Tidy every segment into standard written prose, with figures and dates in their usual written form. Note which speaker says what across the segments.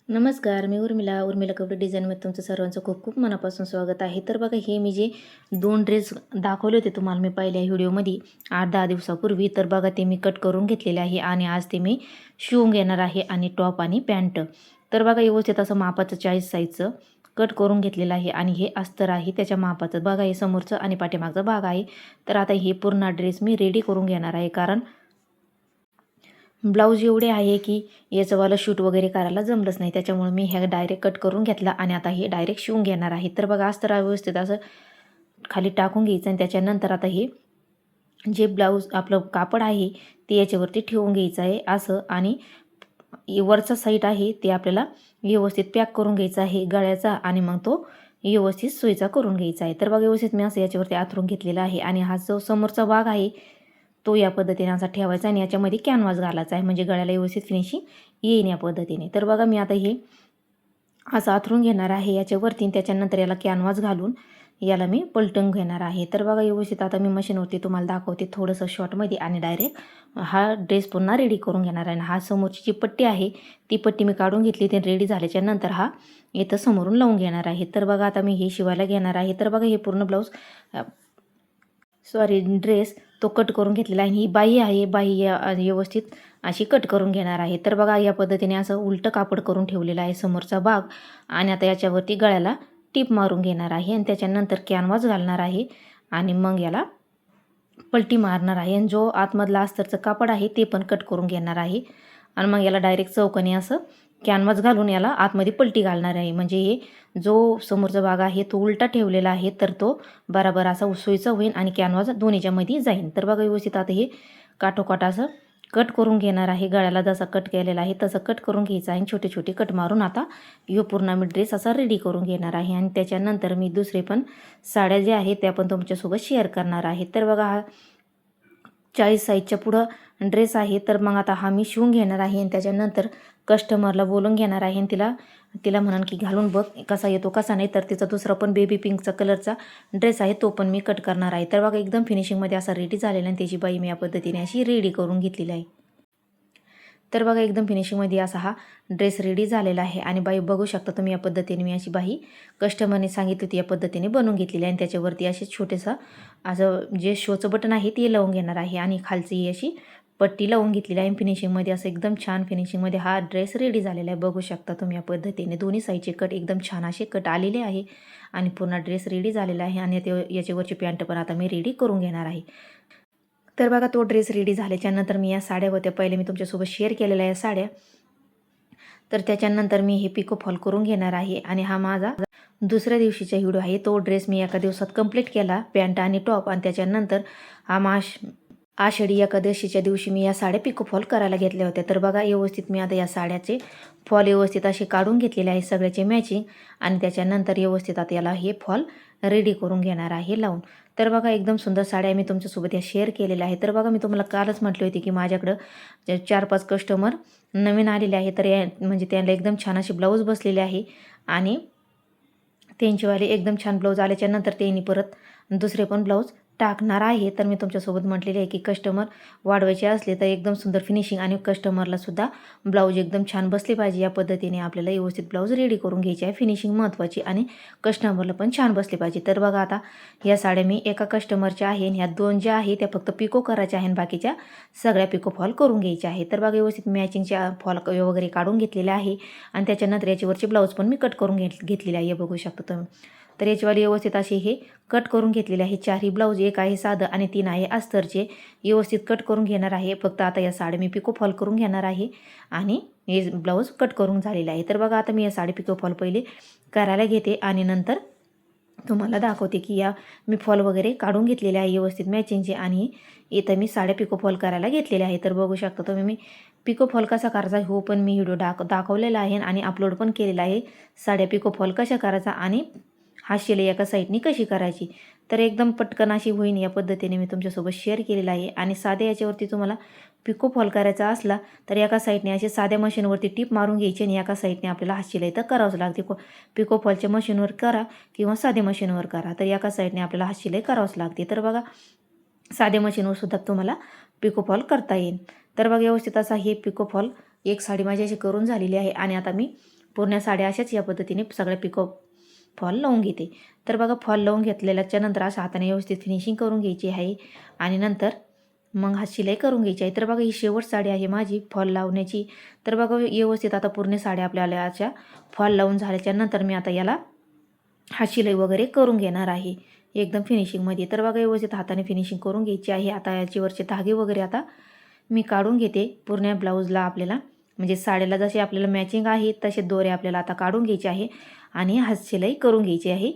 Speaker 1: नमस्कार, मी उर्मिला कपडे डिझाईनमध्ये तुमचं सर्वांचं खूप खूप मनापासून स्वागत आहे. तर बघा, हे मी जे 2 ड्रेस दाखवले होते तुम्हाला मी पहिल्या व्हिडिओमध्ये 8-10 दिवसापूर्वी, तर बघा ते मी कट करून घेतलेले आहे आणि आज ते मी शिवून घेणार आहे आणि टॉप आणि पॅन्ट. तर बघा व्यवस्थित असं मापाचं 40 साईजचं कट करून घेतलेलं आहे आणि हे अस्तर आहे त्याच्या मापाचं. बघा हे समोरचं आणि पाठीमागचा भाग आहे. तर आता हे पूर्ण ड्रेस मी रेडी करून घेणार आहे, कारण ब्लाऊज एवढे आहे की याचंवालं शूट वगैरे करायला जमलंच नाही. त्याच्यामुळे मी ह्या डायरेक्ट कट करून घेतला आणि आता हे डायरेक्ट शिवून घेणार आहे. तर बघा अस्तर व्यवस्थित असं खाली टाकून घ्यायचं आणि त्याच्यानंतर आता हे जे ब्लाऊज आपलं कापड आहे ते याच्यावरती ठेवून घ्यायचं आहे असं, आणि वरचा साईड आहे ते आपल्याला व्यवस्थित पॅक करून घ्यायचा आहे गळ्याचा, आणि मग तो व्यवस्थित सोयीचा करून घ्यायचा आहे. तर बघा व्यवस्थित मी असं याच्यावरती आथरून घेतलेला आहे आणि हा जो समोरचा भाग आहे तो या पद्धतीने असा ठेवायचा आणि याच्यामध्ये कॅनव्हास घालायचा आहे, म्हणजे गळ्याला व्यवस्थित फिनिशिंग येईन या पद्धतीने. तर बघा मी आता हे असं आथरून घेणार आहे याच्यावरती, त्याच्यानंतर याला कॅनव्हास घालून याला मी पलटून घेणार आहे. तर बघा व्यवस्थित आता मी मशीनवरती तुम्हाला दाखवते थोडंसं शॉर्टमध्ये, आणि डायरेक्ट हा ड्रेस पुन्हा रेडी करून घेणार आहे. हा समोरची जी पट्टी आहे ती पट्टी मी काढून घेतली, ती रेडी झाल्याच्या नंतर हा इथं समोरून लावून घेणार आहे. तर बघा आता मी हे शिवायला घेणार आहे. तर बघा हे पूर्ण ब्लाऊज ड्रेस तो कट करून घेतलेला आहे. ही बाही आहे, बाही व्यवस्थित अशी कट करून घेणार आहे. तर बघा या पद्धतीने असं उलटं कापड करून ठेवलेलं आहे समोरचा भाग, आणि आता याच्यावरती गळ्याला टीप मारून घेणार आहे आणि त्याच्यानंतर कॅनव्हास घालणार आहे आणि मग याला पलटी मारणार आहे. आणि जो आतमधला अस्तरचं कापड आहे ते पण कट करून घेणार आहे आणि मग याला डायरेक्ट चौकोनी असं कॅनव्हास घालून याला आतमध्ये पलटी घालणार आहे. म्हणजे हे जो समोरचा भाग आहे तो उलटा ठेवलेला आहे, तर तो बराबर असा सोयीचा होईल आणि कॅनव्हास दोन्हीच्यामध्ये जाईल. तर बघा व्यवस्थित आता हे काठोकाठ असं कट करून घेणार आहे. गळ्याला जसा कट केलेला आहे तसं कट करून घ्यायचं आहे. छोटे छोटे कट मारून आता ह्यो पूर्ण मी ड्रेस असा रेडी करून घेणार आहे. आणि त्याच्यानंतर मी दुसरे पण साड्या ज्या आहेत त्या पण तुमच्यासोबत शेअर करणार आहे. तर बघा हा 40 साईजच्या पुढं ड्रेस आहे. तर मग आता हा मी शिवून घेणार आहे आणि त्याच्यानंतर कस्टमरला बोलून घेणार आहे आणि तिला तिला म्हणान की घालून बघ कसा येतो कसा नाही. तर तिचा दुसरा पण बेबी पिंकचा कलरचा ड्रेस आहे तो पण मी कट करणार आहे. तर बघा एकदम फिनिशिंगमध्ये असा रेडी झालेला आणि त्याची बाई मी या पद्धतीने अशी रेडी करून घेतलेली आहे. तर बघा एकदम फिनिशिंगमध्ये असा हा ड्रेस रेडी झालेला आहे आणि बाई बघू शकता तुम्ही या पद्धतीने मी अशी बाई कस्टमरने सांगितली होती या पद्धतीने बनवून घेतलेली आहे. आणि त्याच्यावरती असे छोटेसा असं जे शोचं बटन आहे ते लावून घेणार आहे आणि खालची अशी पट्टी लावून घेतलेली आहे. फिनिशिंगमध्ये असं एकदम छान फिनिशिंगमध्ये हा ड्रेस रेडी झालेला आहे. बघू शकता तुम्ही या पद्धतीने दोन्ही साईडचे कट एकदम छान असे कट आलेले आहे आणि पूर्ण ड्रेस रेडी झालेला आहे. आणि याच्यावरची पॅन्ट पण आता मी रेडी करून घेणार आहे. तर बघा तो ड्रेस रेडी झाल्याच्यानंतर मी या साड्या होत्या पहिले मी तुमच्यासोबत शेअर केलेल्या या साड्या. तर त्याच्यानंतर मी हे पिको फॉल करून घेणार आहे आणि हा माझा दुसऱ्या दिवशीचा व्हिडिओ आहे. तो ड्रेस मी एका दिवसात कंप्लीट केला, पॅन्ट आणि टॉप. आणि त्याच्यानंतर हा आषाढी एकादशीच्या दिवशी मी या साड्या पिको फॉल करायला घेतल्या होत्या. तर बघा व्यवस्थित मी आता या साड्याचे फॉल व्यवस्थित असे काढून घेतलेले आहे सगळ्याचे मॅचिंग, आणि त्याच्यानंतर व्यवस्थित आता याला हे फॉल रेडी करून घेणार आहे लावून. तर बघा एकदम सुंदर साड्या मी तुमच्यासोबत या शेअर केलेल्या आहे. तर बघा मी तुम्हाला कालच म्हटले होते की माझ्याकडं 4-5 कस्टमर नवीन आलेले आहे, तर म्हणजे त्यांना एकदम छान असे ब्लाऊज बसलेले आहे आणि त्यांचेवाले एकदम छान ब्लाऊज आल्याच्यानंतर त्यांनी परत दुसरे पण ब्लाऊज टाकणार आहे. तर मी तुमच्यासोबत म्हटलेले आहे की कस्टमर वाढवायचे असले तर एकदम सुंदर फिनिशिंग आणि कस्टमरलासुद्धा ब्लाऊज एकदम छान बसले पाहिजे या पद्धतीने आपल्याला व्यवस्थित ब्लाऊज रेडी करून घ्यायचे आहे. फिनिशिंग महत्त्वाची आणि कस्टमरला पण छान बसले पाहिजे. तर बघा आता या साड्या मी एका कस्टमरच्या आहे आणि ह्या 2 ज्या आहे त्या फक्त पिको करायच्या आहे आणि बाकीच्या सगळ्या पिको फॉल करून घ्यायच्या आहे. तर बघा व्यवस्थित मॅचिंगच्या फॉल वगैरे काढून घेतलेल्या आहे आणि त्याच्यानंतर याच्यावरचे ब्लाऊज पण मी कट करून घेतलेले आहे. बघू शकता तुम्ही. तर याच्यावाली व्यवस्थित असे हे कट करून घेतलेले आहे. 4ही ब्लाऊज, एक आहे साधं आणि 3 आहे अस्तरचे. व्यवस्थित कट करून घेणार आहे. फक्त आता या साडी मी पिको फॉल करून घेणार आहे आणि हे ब्लाऊज कट करून झालेलं आहे. तर बघा आता मी या साडी पिको फॉल पहिले करायला घेते आणि नंतर तुम्हाला दाखवते की या मी फॉल वगैरे काढून घेतलेले आहे व्यवस्थित मॅचिंगचे, आणि इथं मी साड्या पिको फॉल करायला घेतलेले आहे. तर बघू शकता तुम्ही मी पिको फॉल कसा करायचा हो पण मी व्हिडिओ दाखवलेला आहे आणि अपलोड पण केलेला आहे. साड्या पिको फॉल कशा करायचा आणि हा शिलाई एका साईडनी कशी करायची. तर एकदम पटकन अशी होईन या पद्धतीने मी तुमच्यासोबत शेअर केलेला आहे. आणि साध्या याच्यावरती तुम्हाला पिको फॉल करायचा असला तर एका साईडने असे साध्या मशीनवरती टीप मारून घ्यायची आणि एका साईडने आपल्याला हात शिलाई तर करावंच लागते. पिको फॉलच्या मशीनवर करा किंवा साध्या मशीनवर करा, तर एका साईडने आपल्याला हात शिलाई करावंच लागते. तर बघा साध्या मशीनवर सुद्धा तुम्हाला पिको फॉल करता येईल. तर बघा व्यवस्थित असा हे पिको फॉल एक साडी माझी अशी करून झालेली आहे आणि आता मी पूर्ण साड्या अशाच या पद्धतीने सगळ्या पिको फॉल लावून घेते. तर बघा फॉल लावून घेतलेल्याच्या नंतर असं हाताने व्यवस्थित फिनिशिंग करून घ्यायची आहे आणि नंतर मग हात शिलाई करून घ्यायची आहे. तर बघा ही शेवट साडी आहे माझी फॉल लावण्याची. तर बघा व्यवस्थित आता पूर्ण साड्या आपल्याला अशा फॉल लावून झाल्याच्या नंतर मी आता याला हात शिलाई वगैरे करून घेणार आहे एकदम फिनिशिंगमध्ये. तर बघा व्यवस्थित हाताने फिनिशिंग करून घ्यायची आहे. आता याच्यावरचे धागे वगैरे आता मी काढून घेते. पूर्ण ब्लाऊजला आपल्याला म्हणजे साड्याला जसे आपल्याला मॅचिंग आहे तसे दोरे आपल्याला आता काढून घ्यायचे आहे आणि हात शिलाई करून घ्यायची आहे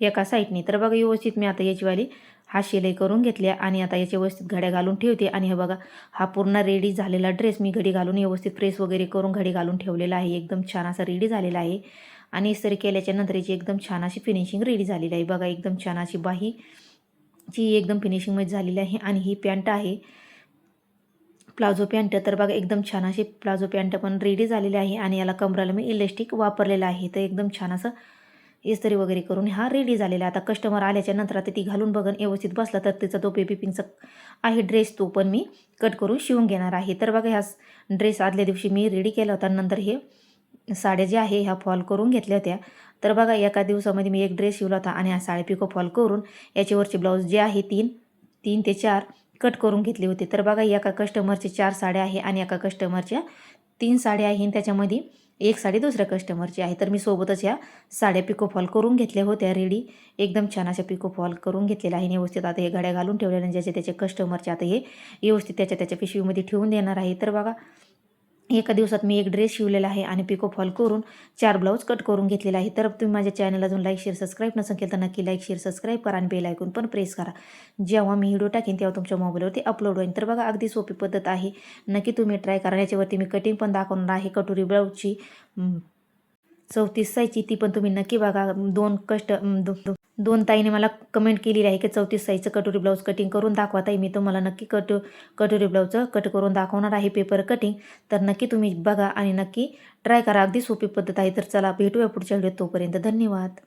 Speaker 1: एका साईडने. तर बघा व्यवस्थित मी आता याचीवाली हात शिलाई करून घेतल्या आणि आता याच्या व्यवस्थित घड्या घालून ठेवते. आणि हे बघा हा पूर्ण रेडी झालेला ड्रेस मी घडी घालून व्यवस्थित प्रेस वगैरे करून घडी घालून ठेवलेला आहे. एकदम छान असा रेडी झालेला आहे आणि इस्त्री केल्याच्या नंतर याची एकदम छान अशी फिनिशिंग रेडी झालेली आहे. बघा एकदम छान अशी बाहीची एकदम फिनिशिंगमध्ये झालेली आहे. आणि ही पॅन्ट आहे प्लाझो पॅन्ट. तर बघा एकदम छान अशी प्लाझो पॅन्ट पण रेडी झालेली आहे आणि याला कमराला मी इलास्टिक वापरलेलं आहे. तर एकदम छान असं इस्त्री वगैरे करून हा रेडी झालेला आहे. आता कस्टमर आल्याच्या नंतर आता ती घालून बघन व्यवस्थित बसला तर त्याचा तो बेबी पिंकचा आहे ड्रेस तो पण मी कट करून शिवून घेणार आहे. तर बघा ह्या ड्रेस आदल्या दिवशी मी रेडी केला होता. नंतर हे साड्या ज्या आहे ह्या फॉल करून घेतल्या होत्या. तर बघा एका दिवसामध्ये मी एक ड्रेस शिवला होता आणि हा साडी पिको फॉल करून याच्यावरचे ब्लाऊज जे आहे 3 ते 4 कट करून घेतले होते. तर बघा एका कस्टमरचे 4 साड्या आहे आणि एका कस्टमरच्या 3 साड्या आहे. त्याच्यामध्ये एक साडी दुसऱ्या कस्टमरची आहे. तर मी सोबतच या साड्या पिको फॉल करून घेतल्या होत्या रेडी. एकदम छान अशा पिको फॉल करून घेतलेल्या आहे व्यवस्थित. आता हे घड्या घालून ठेवलेल्या ज्याचे त्याचे कस्टमरचे आता हे व्यवस्थित त्याच्या पिशवीमध्ये ठेवून देणार आहे. तर बघा एका दिवसात मी एक ड्रेस शिवलेला आहे आणि पिको फॉल करून 4 ब्लाऊज कट करून घेतलेला आहे. तर तुम्ही माझ्या चॅनलला अजून लाईक शेअर सबस्क्राईब नसेल केलं तर नक्की लाईक शेअर सबस्क्राईब करा आणि बेल आयकॉन पण प्रेस करा. जेव्हा मी व्हिडिओ टाकेन तेव्हा तुमच्या मोबाईलवरती अपलोड होईल. तर बघा अगदी सोपी पद्धत आहे, नक्की तुम्ही ट्राय करा. याच्यावरती मी कटिंग पण दाखवणार आहे कटोरी ब्लाऊजची 34 साईजची, ती पण तुम्ही नक्की बघा. दोन ताईने मला कमेंट केलेली आहे की 34 साईजचं कटोरी ब्लाऊज कटिंग करून दाखवा ताई. मी तुम्हाला नक्की कटोरी ब्लाऊजचं कट करून दाखवणार आहे पेपर कटिंग. तर नक्की तुम्ही बघा आणि नक्की ट्राय करा. अगदी सोपी पद्धत आहे. तर चला भेटूया पुढच्या व्हिडिओत. तोपर्यंत धन्यवाद.